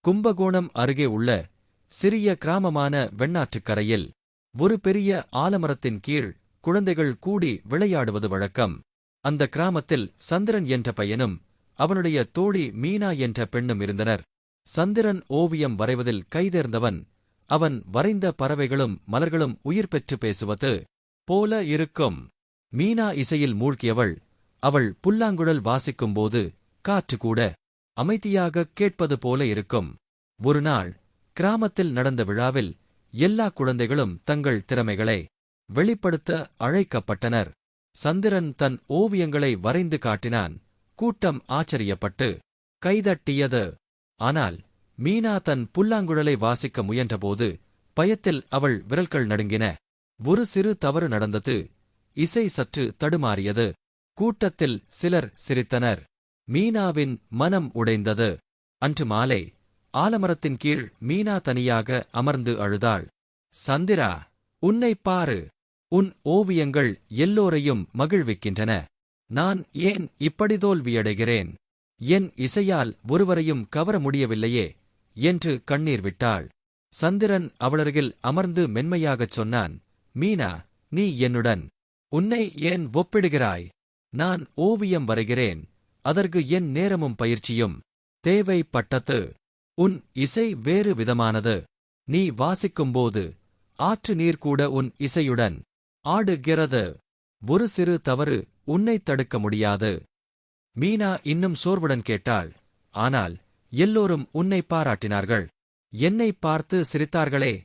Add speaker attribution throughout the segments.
Speaker 1: கும்பகோணம் அருகே உள்ள சிறிய கிராமமான வெண்ணாற்றுக்கரையில் ஒரு பெரிய ஆலமரத்தின் கீழ் குழந்தைகள் கூடி விளையாடுவது வழக்கம். அந்த கிராமத்தில் சந்திரன் என்ற பையனும் அவனுடைய தோழி மீனா என்ற பெண்ணும் இருந்தனர். சந்திரன் ஓவியம் வரைவதில் கைதேர்ந்தவன். அவன் வரைந்த பறவைகளும் மலர்களும் உயிர் பெற்று பேசுவது போல இருக்கும். மீனா இசையில் மூழ்கியவள். அவள் புல்லாங்குழல் வாசிக்கும்போது காற்று கூட அமைதியாகக் கேட்பது போல இருக்கும். ஒருநாள் கிராமத்தில் நடந்த விழாவில் எல்லா குழந்தைகளும் தங்கள் திறமைகளை வெளிப்படுத்த அழைக்கப்பட்டனர். சந்திரன் தன் ஓவியங்களை வரைந்து காட்டினான். கூட்டம் ஆச்சரியப்பட்டு கைதட்டியது. ஆனால் மீனா தன் புல்லாங்குழலை வாசிக்க முயன்றபோது பயத்தில் அவள் விரல்கள் நடுங்கின. ஒரு சிறு தவறு நடந்தது. இசை சற்று தடுமாறியது. கூட்டத்தில் சிலர் சிரித்தனர். மீனாவின் மனம் உடைந்தது. அன்று மாலை ஆலமரத்தின் கீழ் மீனா தனியாக அமர்ந்து அழுதாள். சந்திரா, உன்னைப் பாரு. உன் ஓவியங்கள் எல்லோரையும் மகிழ்விக்கின்றன. நான் ஏன் இப்படி தோல்வியடைகிறேன்? என் இசையால் ஒருவரையும் கவர முடியவில்லையே என்று கண்ணீர் விட்டாள். சந்திரன் அவளருகில் அமர்ந்து மென்மையாகச் சொன்னான், மீனா, நீ என்னுடன் உன்னை ஏன் ஒப்பிடுகிறாய்? நான் ஓவியம் வரைகிறேன். அதற்கு என் நேரமும் பயிற்சியும் தேவைப்பட்டது. உன் இசை வேறு விதமானது. நீ வாசிக்கும்போது ஆற்று நீர் கூட உன் இசையுடன் ஆடுகிறது. ஒரு சிறு தவறு உன்னைத் தடுக்க முடியாது. மீனா இன்னும் சோர்வுடன் கேட்டாள். ஆனால் எல்லோரும் உன்னை பாராட்டினார்கள். என்னைப் பார்த்து சிரித்தார்களே.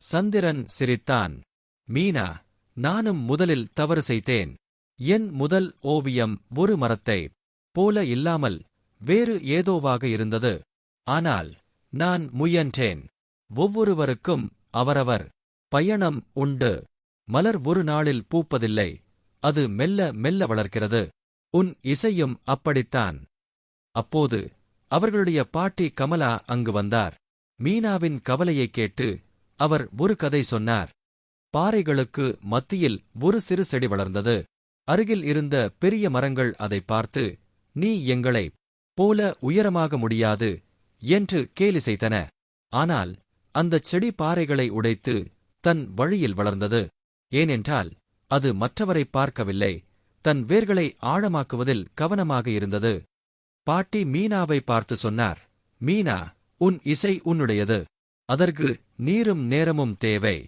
Speaker 1: சந்திரன் சிரித்தான். மீனா, நானும் முதலில் தவறு செய்தேன். என் முதல் ஓவியம் ஒரு மரத்தைப் போல இல்லாமல் வேறு ஏதோவாக இருந்தது. ஆனால் நான் முயன்றேன். ஒவ்வொருவருக்கும் அவரவர் பயணம் உண்டு. மலர் ஒரு நாளில் பூப்பதில்லை. அது மெல்ல மெல்ல வளர்க்கிறது. உன் இசையும் அப்படித்தான். அப்போது அவர்களுடைய பாட்டி கமலா அங்கு வந்தார். மீனாவின் கவலையைக் கேட்டு அவர் ஒரு கதை சொன்னார். பாறைகளுக்கு மத்தியில் ஒரு சிறு செடி வளர்ந்தது. அருகில் இருந்த பெரிய மரங்கள் அதை பார்த்து, நீ எங்களைப் போல உயரமாக முடியாது என்று கேலி செய்தன. ஆனால் அந்தச் செடி பாறைகளை உடைத்து தன் வழியில் வளர்ந்தது. ஏனென்றால் அது மற்றவரைப் பார்க்கவில்லை, தன் வேர்களை ஆழமாக்குவதில் கவனமாக இருந்தது. பாட்டி மீனாவை பார்த்து சொன்னார், மீனா, உன் இசை உன்னுடையது. அதற்கு நீரும் நேரமும் தேவை.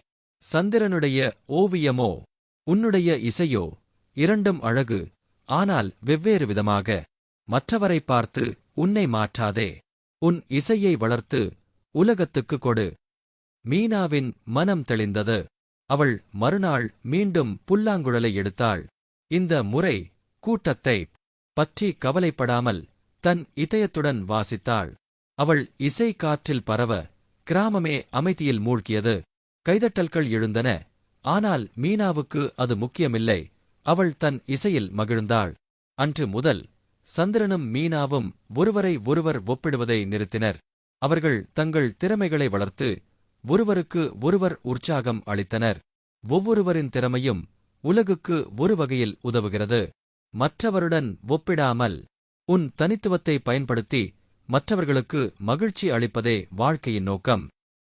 Speaker 1: சந்திரனுடைய ஓவியமோ உன்னுடைய இசையோ இரண்டும் அழகு, ஆனால் வெவ்வேறு விதமாக. மற்றவரைப் பார்த்து உன்னை மாற்றாதே. உன் இசையை வளர்த்து உலகத்துக்கு கொடு. மீனாவின் மனம் தெளிந்தது. அவள் மறுநாள் மீண்டும் புல்லாங்குழலை எடுத்தாள். இந்த முறை கூட்டத்தைப் பற்றி கவலைப்படாமல் தன் இதயத்துடன் வாசித்தாள். அவள் இசை காற்றில் பரவ கிராமமே அமைதியில் மூழ்கியது. கைதட்டல்கள் எழுந்தன. ஆனால் மீனாவுக்கு அது முக்கியமில்லை. அவள் தன் இசையில் மகிழ்ந்தாள். அன்று முதல் சந்திரனும் மீனாவும் ஒருவரை ஒருவர் ஒப்பிடுவதை நிறுத்தினர். அவர்கள் தங்கள் திறமைகளை வளர்த்து ஒருவருக்கு ஒருவர் உற்சாகம் அளித்தனர். ஒவ்வொருவரின் திறமையும் உலகுக்கு ஒரு வகையில் உதவுகிறது. மற்றவருடன் ஒப்பிடாமல் உன் தனித்துவத்தை பயன்படுத்தி மற்றவர்களுக்கு மகிழ்ச்சி அளிப்பதே வாழ்க்கையின் நோக்கம்.